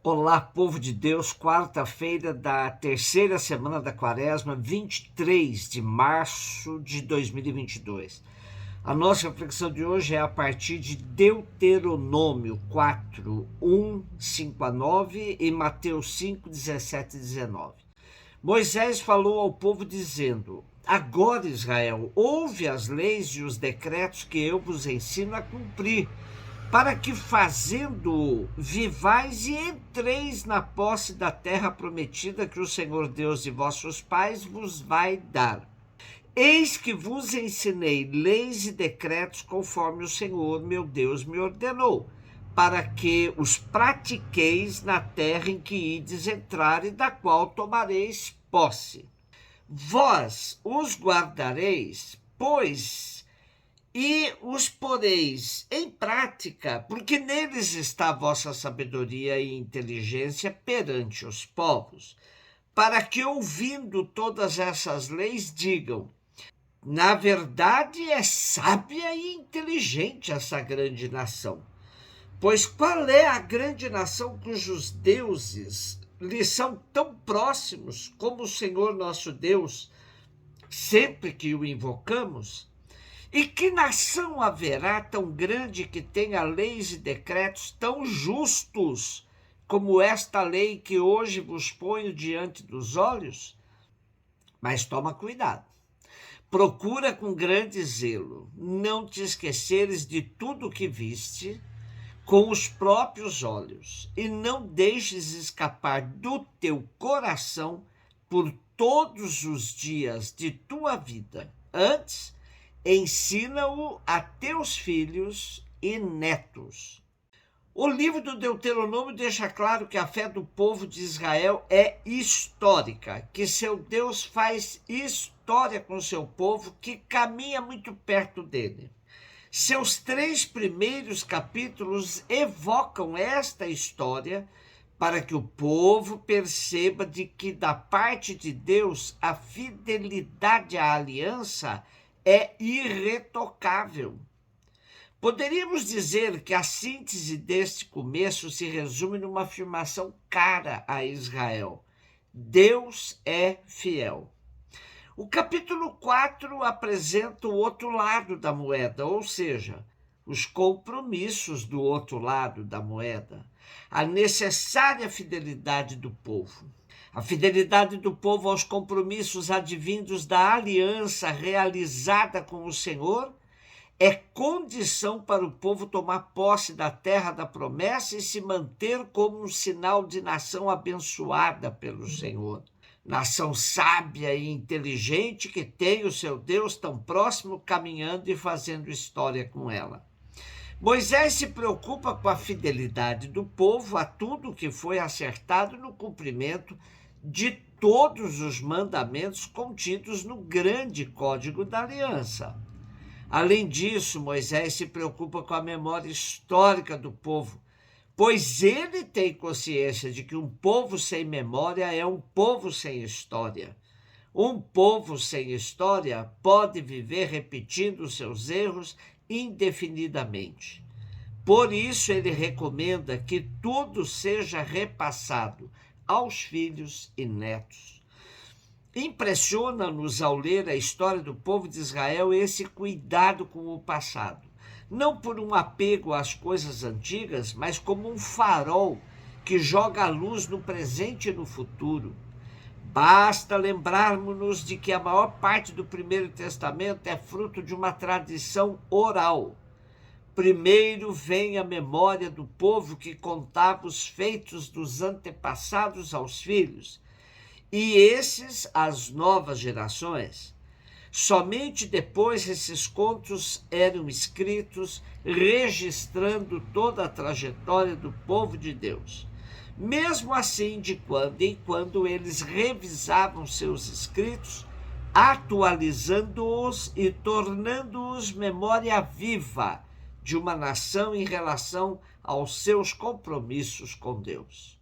Olá, povo de Deus, quarta-feira da terceira semana da quaresma, 23 de março de 2022. A nossa reflexão de hoje é a partir de Deuteronômio 4, 1, 5 a 9 e Mateus 5, 17 e 19. Moisés falou ao povo dizendo: agora, Israel, ouve as leis e os decretos que eu vos ensino a cumprir, para que fazendo vivais e entreis na posse da terra prometida que o Senhor Deus de vossos pais vos vai dar. Eis que vos ensinei leis e decretos conforme o Senhor meu Deus me ordenou, para que os pratiqueis na terra em que ides entrar e da qual tomareis posse. Vós os guardareis, pois, e os poreis em prática, porque neles está a vossa sabedoria e inteligência perante os povos, para que, ouvindo todas essas leis, digam: na verdade é sábia e inteligente essa grande nação. Pois qual é a grande nação cujos deuses lhe são tão próximos como o Senhor nosso Deus, sempre que o invocamos? E que nação haverá tão grande que tenha leis e decretos tão justos como esta lei que hoje vos ponho diante dos olhos? Mas toma cuidado. Procura com grande zelo não te esqueceres de tudo o que viste com os próprios olhos, e não deixes escapar do teu coração por todos os dias de tua vida. Antes, ensina-o a teus filhos e netos. O livro do Deuteronômio deixa claro que a fé do povo de Israel é histórica, que seu Deus faz história com seu povo, que caminha muito perto dele. Seus 3 primeiros capítulos evocam esta história para que o povo perceba de que, da parte de Deus, a fidelidade à aliança é irretocável. Poderíamos dizer que a síntese deste começo se resume numa afirmação cara a Israel: Deus é fiel. O capítulo 4 apresenta o outro lado da moeda, ou seja, os compromissos do outro lado da moeda, a necessária fidelidade do povo. A fidelidade do povo aos compromissos advindos da aliança realizada com o Senhor é condição para o povo tomar posse da terra da promessa e se manter como um sinal de nação abençoada pelo Senhor. Nação sábia e inteligente que tem o seu Deus tão próximo, caminhando e fazendo história com ela. Moisés se preocupa com a fidelidade do povo a tudo que foi acertado no cumprimento de todos os mandamentos contidos no grande código da aliança. Além disso, Moisés se preocupa com a memória histórica do povo, pois ele tem consciência de que um povo sem memória é um povo sem história. Um povo sem história pode viver repetindo seus erros indefinidamente. Por isso, ele recomenda que tudo seja repassado aos filhos e netos. Impressiona-nos ao ler a história do povo de Israel esse cuidado com o passado, não por um apego às coisas antigas, mas como um farol que joga a luz no presente e no futuro. Basta lembrarmos-nos de que a maior parte do Primeiro Testamento é fruto de uma tradição oral. Primeiro vem a memória do povo que contava os feitos dos antepassados aos filhos, e esses às novas gerações. Somente depois esses contos eram escritos, registrando toda a trajetória do povo de Deus. Mesmo assim, de quando em quando, eles revisavam seus escritos, atualizando-os e tornando-os memória viva de uma nação em relação aos seus compromissos com Deus.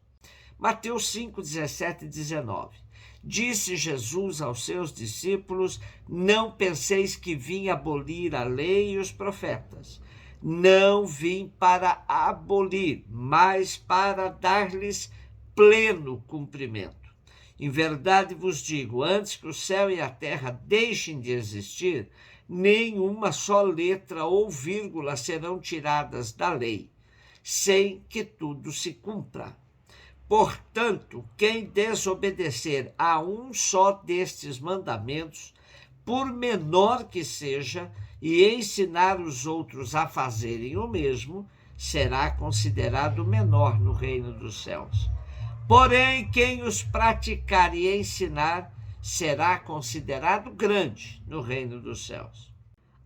Mateus 5, 17 e 19. Disse Jesus aos seus discípulos: não penseis que vim abolir a lei e os profetas. Não vim para abolir, mas para dar-lhes pleno cumprimento. Em verdade vos digo, antes que o céu e a terra deixem de existir, nenhuma só letra ou vírgula serão tiradas da lei, sem que tudo se cumpra. Portanto, quem desobedecer a um só destes mandamentos, por menor que seja, e ensinar os outros a fazerem o mesmo, será considerado menor no reino dos céus. Porém, quem os praticar e ensinar será considerado grande no reino dos céus.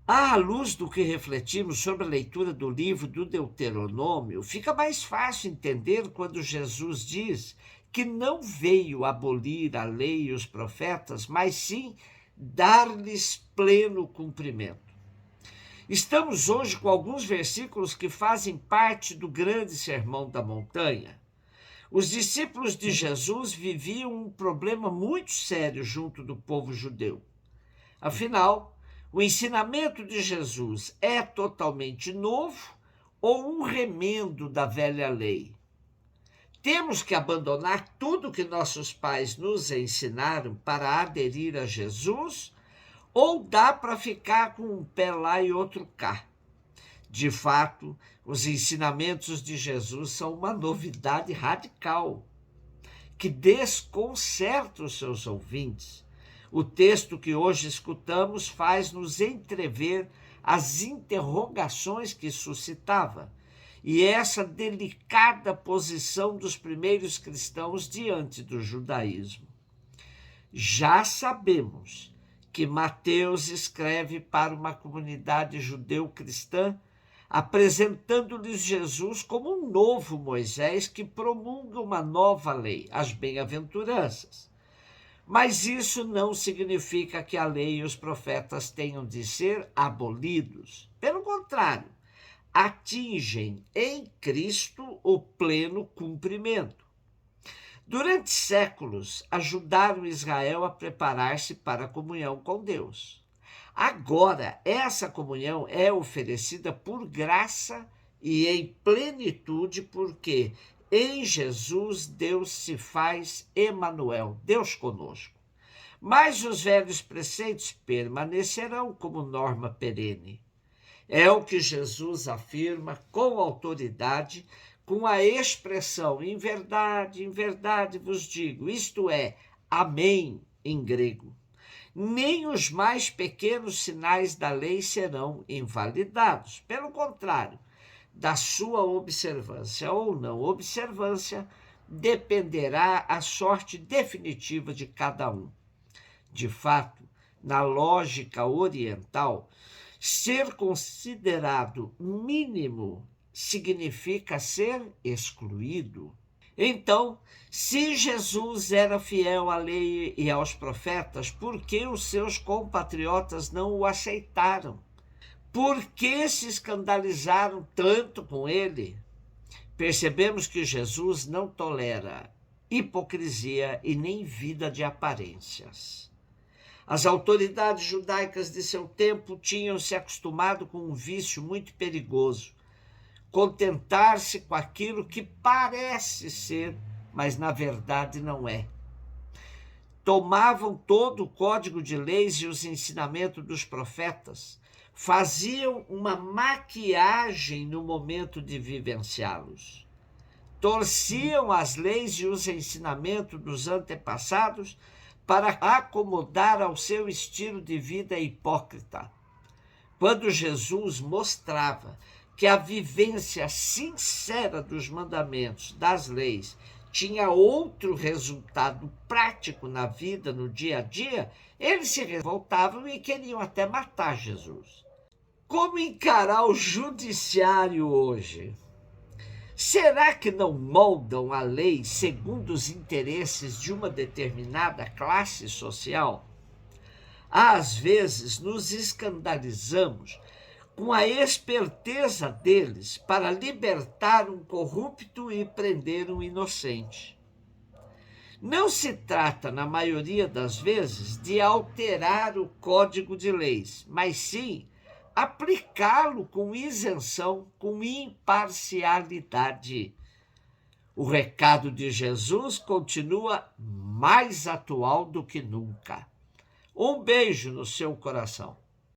À luz do que refletimos sobre a leitura do livro do Deuteronômio, fica mais fácil entender quando Jesus diz que não veio abolir a lei e os profetas, mas sim dar-lhes pleno cumprimento. Estamos hoje com alguns versículos que fazem parte do grande Sermão da Montanha. Os discípulos de Jesus viviam um problema muito sério junto do povo judeu. Afinal, o ensinamento de Jesus é totalmente novo ou um remendo da velha lei? Temos que abandonar tudo que nossos pais nos ensinaram para aderir a Jesus? Ou dá para ficar com um pé lá e outro cá? De fato, os ensinamentos de Jesus são uma novidade radical, que desconcerta os seus ouvintes. O texto que hoje escutamos faz-nos entrever as interrogações que suscitava e essa delicada posição dos primeiros cristãos diante do judaísmo. Já sabemos que Mateus escreve para uma comunidade judeu-cristã, apresentando-lhes Jesus como um novo Moisés que promulga uma nova lei, as bem-aventuranças. Mas isso não significa que a lei e os profetas tenham de ser abolidos. Pelo contrário, atingem em Cristo o pleno cumprimento. Durante séculos, ajudaram Israel a preparar-se para a comunhão com Deus. Agora, essa comunhão é oferecida por graça e em plenitude, porque em Jesus Deus se faz Emanuel, Deus conosco. Mas os velhos preceitos permanecerão como norma perene. É o que Jesus afirma com autoridade, com a expressão em verdade vos digo, isto é, amém em grego. Nem os mais pequenos sinais da lei serão invalidados. Pelo contrário, da sua observância ou não observância, dependerá a sorte definitiva de cada um. De fato, na lógica oriental, ser considerado mínimo significa ser excluído. Então, se Jesus era fiel à lei e aos profetas, por que os seus compatriotas não o aceitaram? Por que se escandalizaram tanto com ele? Percebemos que Jesus não tolera hipocrisia e nem vida de aparências. As autoridades judaicas de seu tempo tinham se acostumado com um vício muito perigoso: contentar-se com aquilo que parece ser, mas na verdade não é. Tomavam todo o código de leis e os ensinamentos dos profetas, faziam uma maquiagem no momento de vivenciá-los. Torciam as leis e os ensinamentos dos antepassados para acomodar ao seu estilo de vida hipócrita. Quando Jesus mostrava que a vivência sincera dos mandamentos, das leis, tinha outro resultado prático na vida, no dia a dia, eles se revoltavam e queriam até matar Jesus. Como encarar o judiciário hoje? Será que não moldam a lei segundo os interesses de uma determinada classe social? Às vezes nos escandalizamos com a esperteza deles para libertar um corrupto e prender um inocente. Não se trata, na maioria das vezes, de alterar o código de leis, mas sim aplicá-lo com isenção, com imparcialidade. O recado de Jesus continua mais atual do que nunca. Um beijo no seu coração.